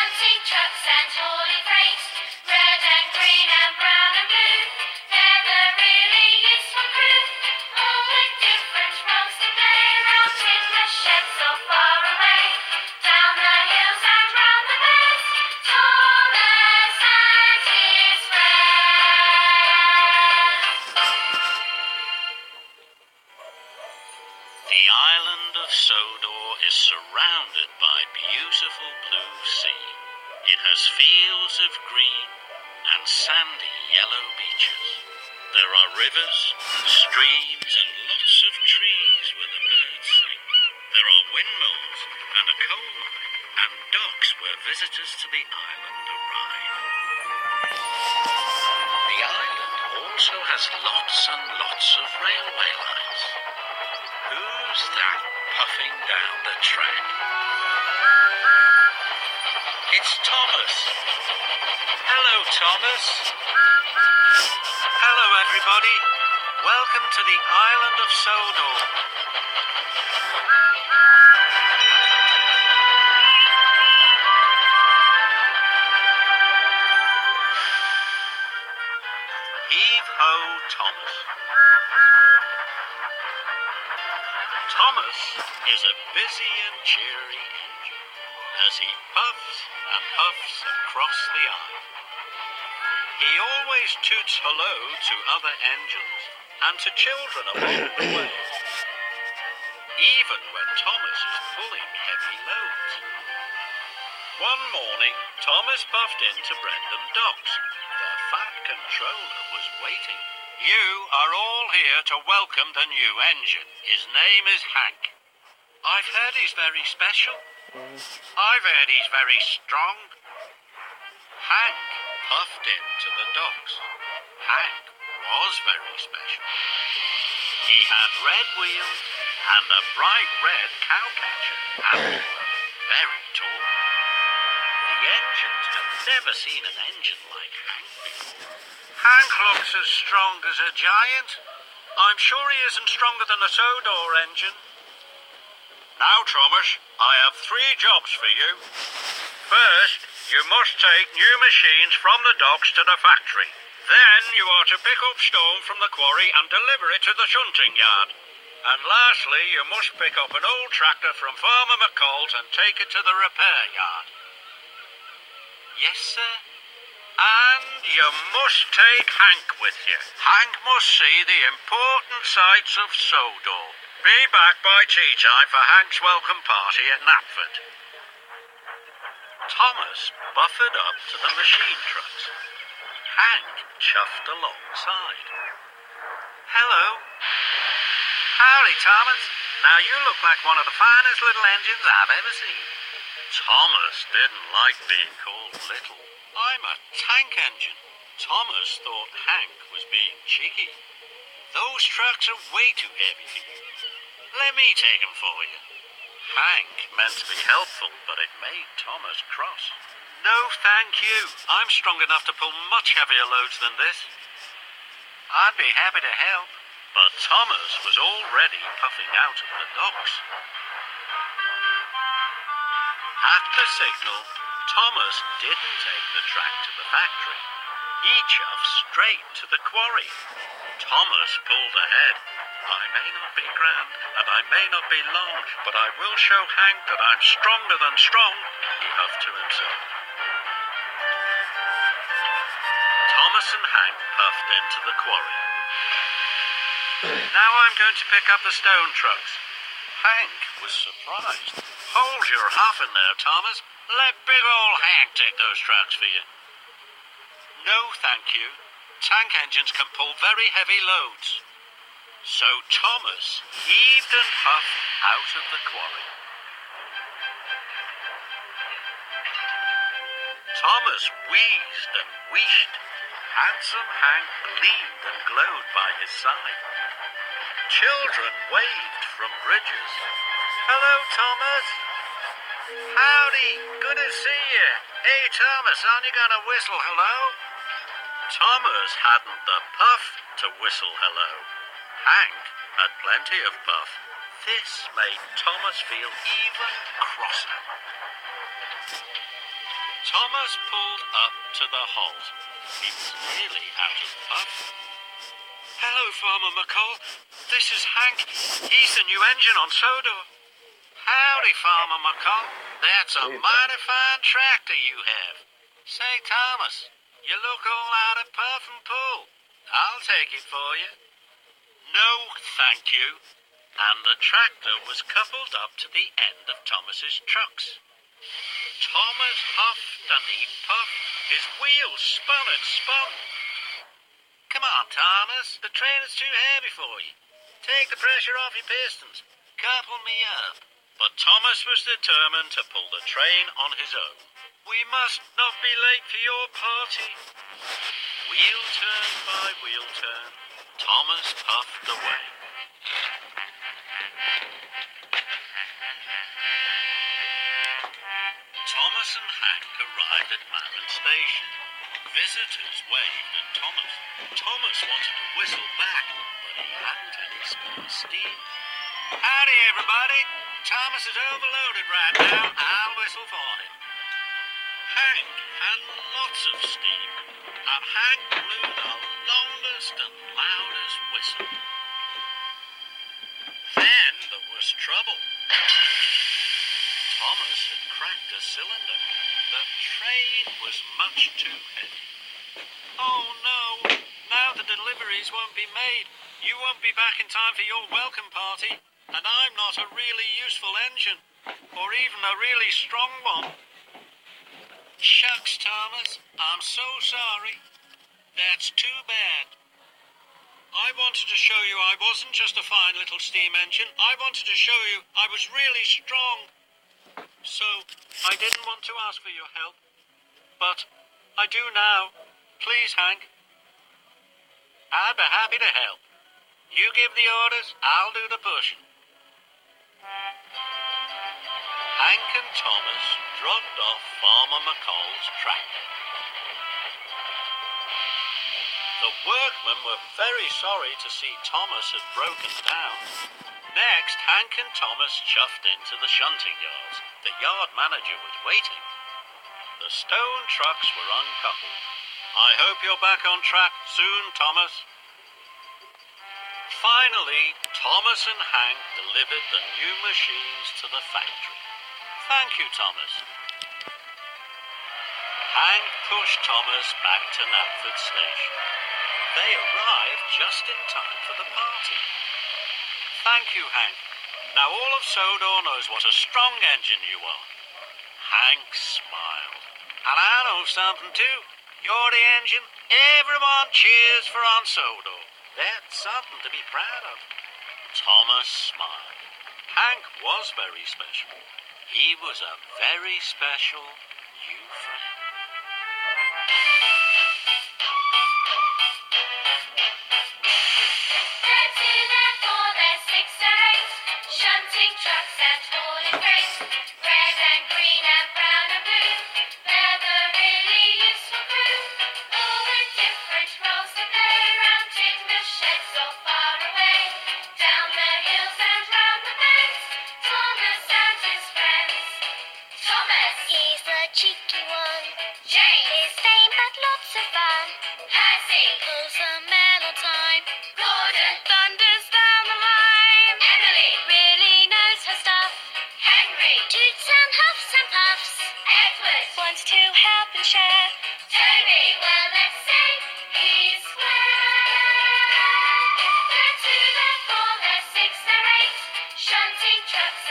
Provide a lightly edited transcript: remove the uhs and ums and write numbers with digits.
fancy trucks and holy freight, red and green and brown and blue. They're the really useful crew, all with different roles to play. Round in the sheds so far away, down the hills and round the bends, Thomas and his friends. The island of Sodor is surrounded by beautiful blue sea. It has fields of green and sandy yellow beaches. There are rivers, streams and lots of trees where the birds sing. There are windmills and a coal mine and docks where visitors to the island arrive. The island also has lots and lots of railway lines. Who's that puffing down the track? It's Thomas. Hello, Thomas. Hello, everybody. Welcome to the island of Sodor. Heave-ho, Thomas. Thomas is a busy and cheery engine as he puffs and puffs across the island. He always toots hello to other engines and to children along the way, even when Thomas is pulling heavy loads. One morning, Thomas puffed into Brendam Docks. The fat controller was waiting. You are all here to welcome the new engine. His name is Hank. I've heard he's very special. I've heard he's very strong. Hank puffed into the docks. Hank was very special. He had red wheels and a bright red cowcatcher and was very tall. The engines had never seen an engine like Hank before. Hank looks as strong as a giant. I'm sure he isn't stronger than a Sodor engine. Now, Thomas, I have 3 jobs for you. First, you must take new machines from the docks to the factory. Then you are to pick up stone from the quarry and deliver it to the shunting yard. And lastly, you must pick up an old tractor from Farmer McCall's and take it to the repair yard. Yes, sir? And you must take Hank with you. Hank must see the important sights of Sodor. Be back by tea time for Hank's welcome party at Knapford. Thomas buffered up to the machine trucks. Hank chuffed alongside. Hello. Howdy, Thomas. Now you look like one of the finest little engines I've ever seen. Thomas didn't like being called little. I'm a tank engine. Thomas thought Hank was being cheeky. Those trucks are way too heavy for you. Let me take them for you. Hank meant to be helpful, but it made Thomas cross. No, thank you. I'm strong enough to pull much heavier loads than this. I'd be happy to help. But Thomas was already puffing out of the docks. At the signal, Thomas didn't take the track to the factory. He chuffed straight to the quarry. Thomas pulled ahead. I may not be grand, and I may not be long, but I will show Hank that I'm stronger than strong, he huffed to himself. Thomas and Hank puffed into the quarry. Now I'm going to pick up the stone trucks. Hank was surprised. Hold your huffing there, Thomas. Let big ol' Hank take those trucks for you. No, thank you. Tank engines can pull very heavy loads. So Thomas heaved and puffed out of the quarry. Thomas wheezed and wheeshed. Handsome Hank gleamed and glowed by his side. Children waved from bridges. Hello, Thomas. Howdy, good to see you. Hey, Thomas, aren't you going to whistle hello? Thomas hadn't the puff to whistle hello. Hank had plenty of puff. This made Thomas feel even crosser. Thomas pulled up to the halt. He was nearly out of puff. Hello, Farmer McColl. This is Hank. He's the new engine on Sodor. Howdy, Farmer McColl. That's a mighty fine tractor you have. Say, Thomas, you look all out of puff and pull. I'll take it for you. No, thank you. And the tractor was coupled up to the end of Thomas's trucks. Thomas huffed and he puffed. His wheels spun and spun. Come on, Thomas. The train is too heavy for you. Take the pressure off your pistons. Couple me up. But Thomas was determined to pull the train on his own. We must not be late for your party. Wheel turn by wheel turn, Thomas puffed away. Thomas and Hank arrived at Marin Station. Visitors waved at Thomas. Thomas wanted to whistle back, but he hadn't any spare steam. Howdy, everybody. Thomas is overloaded right now. I'll whistle for him. Hank had lots of steam, and Hank blew the longest and loudest whistle. Then there was trouble. Thomas had cracked a cylinder. The train was much too heavy. Oh no, now the deliveries won't be made. You won't be back in time for your welcome party, and I'm not a really useful engine, or even a really strong one. Shucks, Thomas, I'm so sorry. That's too bad. I wanted to show you I wasn't just a fine little steam engine. I wanted to show you I was really strong. So, I didn't want to ask for your help. But I do now. Please, Hank. I'd be happy to help. You give the orders, I'll do the pushing. Hank and Thomas dropped off Farmer McColl's tractor. The workmen were very sorry to see Thomas had broken down. Next, Hank and Thomas chuffed into the shunting yards. The yard manager was waiting. The stone trucks were uncoupled. I hope you're back on track soon, Thomas. Finally, Thomas and Hank delivered the new machines to the factory. Thank you, Thomas. Hank pushed Thomas back to Knapford Station. They arrived just in time for the party. Thank you, Hank. Now all of Sodor knows what a strong engine you are. Hank smiled. And I know something too. You're the engine. Everyone cheers for on Sodor. That's something to be proud of. Thomas smiled. Hank was very special. He was a very special new friend. They're two, they're four, they're six, they're eight. Shunting trucks and hauling freight. Red and green and brown and blue. They're the really useful crew. All with different roles to play. Round in the sheds or far away. Down the hills and round the bends. Thomas and his friends. Thomas, He's the cheeky one. James, His fame but lots of fun. Percy, Pulls the mail on time. Gordon, Thunders down the line. Emily, Really knows her stuff. Henry, Toots and huffs and puffs. Edward, Wants to help and share. Toby, well let's say he's square. They're two, they're four, they're six, they're eight. Shunting trucks